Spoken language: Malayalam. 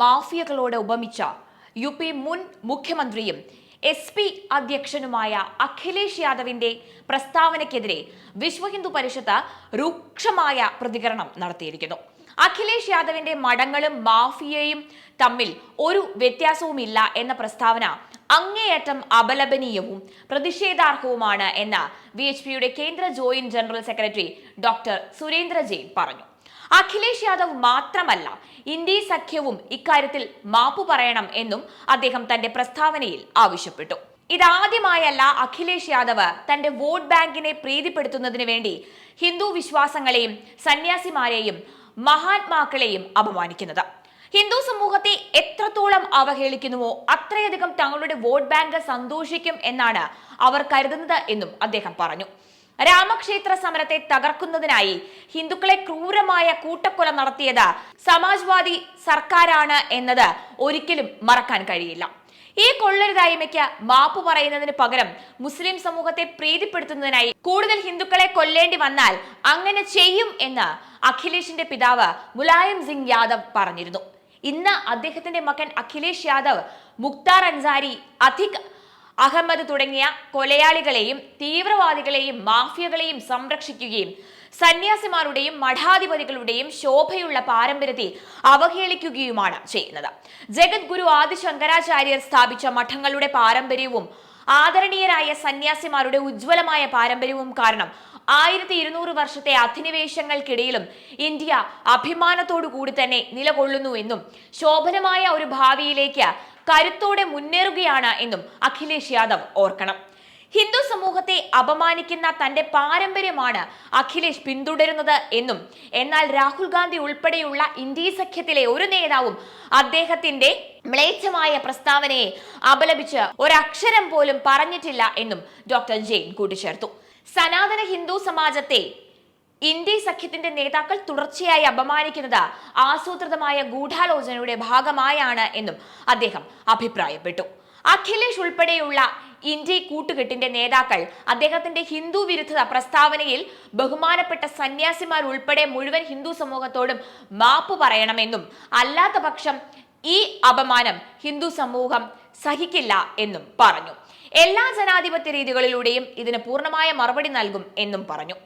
മാഫിയകളോട് ഉപമിച്ച UP മുൻ മുഖ്യമന്ത്രിയും SP അധ്യക്ഷനുമായ അഖിലേഷ് യാദവിന്റെ പ്രസ്താവനയ്ക്കെതിരെ വിശ്വ ഹിന്ദു പരിഷത്ത് രൂക്ഷമായ പ്രതികരണം നടത്തിയിരിക്കുന്നു. അഖിലേഷ് യാദവിന്റെ മഠങ്ങളും മാഫിയയും തമ്മിൽ ഒരു വ്യത്യാസവുമില്ല എന്ന പ്രസ്താവന അങ്ങേയറ്റം അപലപനീയവും പ്രതിഷേധാർഹവുമാണ് എന്ന് VHPയുടെ കേന്ദ്ര joint general secretary doctor Surendra Jain പറഞ്ഞു. അഖിലേഷ് യാദവ് മാത്രമല്ല, ഇന്ത്യ സഖ്യവും ഇക്കാര്യത്തിൽ മാപ്പു പറയണം എന്നും അദ്ദേഹം തന്റെ പ്രസ്താവനയിൽ ആവശ്യപ്പെട്ടു. ഇതാദ്യമായല്ല അഖിലേഷ് യാദവ് തന്റെ വോട്ട് ബാങ്കിനെ പ്രീതിപ്പെടുത്തുന്നതിന് വേണ്ടി ഹിന്ദു വിശ്വാസങ്ങളെയും സന്യാസിമാരെയും മഹാത്മാക്കളെയും അപമാനിക്കുന്നത്. ഹിന്ദു സമൂഹത്തെ എത്രത്തോളം അവഹേളിക്കുന്നുവോ അത്രയധികം തങ്ങളുടെ വോട്ട് ബാങ്ക് സന്തോഷിക്കും എന്നാണ് അവർ കരുതുന്നത് എന്നും അദ്ദേഹം പറഞ്ഞു. രാമക്ഷേത്ര സമരത്തെ തകർക്കുന്നതിനായി ഹിന്ദുക്കളെ ക്രൂരമായ കൂട്ടക്കൊല നടത്തിയത് സമാജ്വാദി സർക്കാരാണ് എന്നത് ഒരിക്കലും മറക്കാൻ കഴിയില്ല. ഈ കൊള്ളരുതായ്മയ്ക്ക് മാപ്പ് പറയുന്നതിന് പകരം മുസ്ലിം സമൂഹത്തെ പ്രീതിപ്പെടുത്തുന്നതിനായി കൂടുതൽ ഹിന്ദുക്കളെ കൊല്ലേണ്ടി വന്നാൽ അങ്ങനെ ചെയ്യും എന്ന് അഖിലേഷിന്റെ പിതാവ് മുലായം സിംഗ് യാദവ് പറഞ്ഞിരുന്നു. ഇന്ന് അദ്ദേഹത്തിന്റെ മകൻ അഖിലേഷ് യാദവ്, മുക്താർ അൻസാരി, അധിക് അഹമ്മദ് തുടങ്ങിയ കൊലയാളികളെയും തീവ്രവാദികളെയും മാഫിയകളെയും സംരക്ഷിക്കുകയും സന്യാസിമാരുടെയും മഠാധിപതികളുടെയും ശോഭയുള്ള പാരമ്പര്യത്തെ അവഹേളിക്കുകയുമാണ് ചെയ്യുന്നത്. ജഗത് ഗുരു ആദി ശങ്കരാചാര്യർ സ്ഥാപിച്ച മഠങ്ങളുടെ പാരമ്പര്യവും ആദരണീയരായ സന്യാസിമാരുടെ ഉജ്ജ്വലമായ പാരമ്പര്യവും കാരണം 1200 വർഷത്തെ അധിനിവേശങ്ങൾക്കിടയിലും ഇന്ത്യ അഭിമാനത്തോടു കൂടി തന്നെ നിലകൊള്ളുന്നു എന്നും ശോഭനമായ ഒരു ഭാവിയിലേക്ക് കരുത്തോടെ മുന്നേറുകയാണ് എന്നും അഖിലേഷ് യാദവ് ഓർക്കണം. ഹിന്ദു സമൂഹത്തെ അപമാനിക്കുന്ന തന്റെ പാരമ്പര്യമാണ് അഖിലേഷ് പിന്തുടരുന്നത് എന്നും, എന്നാൽ രാഹുൽ ഗാന്ധി ഉൾപ്പെടെയുള്ള ഇന്ത്യ സഖ്യത്തിലെ ഒരു നേതാവും അദ്ദേഹത്തിന്റെ മ്ലേച്ഛമായ പ്രസ്താവനയെ അപലപിച്ച് ഒരക്ഷരം പോലും പറഞ്ഞിട്ടില്ല എന്നും ഡോക്ടർ ജെയിൻ കൂട്ടിച്ചേർത്തു. സനാതന ഹിന്ദു സമാജത്തെ ഇന്ത്യ സഖ്യത്തിന്റെ നേതാക്കൾ തുടർച്ചയായി അപമാനിക്കുന്നത് ആസൂത്രിതമായ ഗൂഢാലോചനയുടെ ഭാഗമായാണ് എന്നും അദ്ദേഹം അഭിപ്രായപ്പെട്ടു. അഖിലേഷ് ഉൾപ്പെടെയുള്ള ഇന്ത്യ കൂട്ടുകെട്ടിന്റെ നേതാക്കൾ അദ്ദേഹത്തിന്റെ ഹിന്ദു വിരുദ്ധ പ്രസ്താവനയിൽ ബഹുമാനപ്പെട്ട സന്യാസിമാർ ഉൾപ്പെടെ മുഴുവൻ ഹിന്ദു സമൂഹത്തോടും മാപ്പ് പറയണമെന്നും, അല്ലാത്ത പക്ഷം ഈ അപമാനം ഹിന്ദു സമൂഹം സഹിക്കില്ല എന്നും പറഞ്ഞു. എല്ലാ ജനാധിപത്യ രീതികളിലൂടെയും ഇതിന് പൂർണ്ണമായ മറുപടി നൽകും എന്നും പറഞ്ഞു.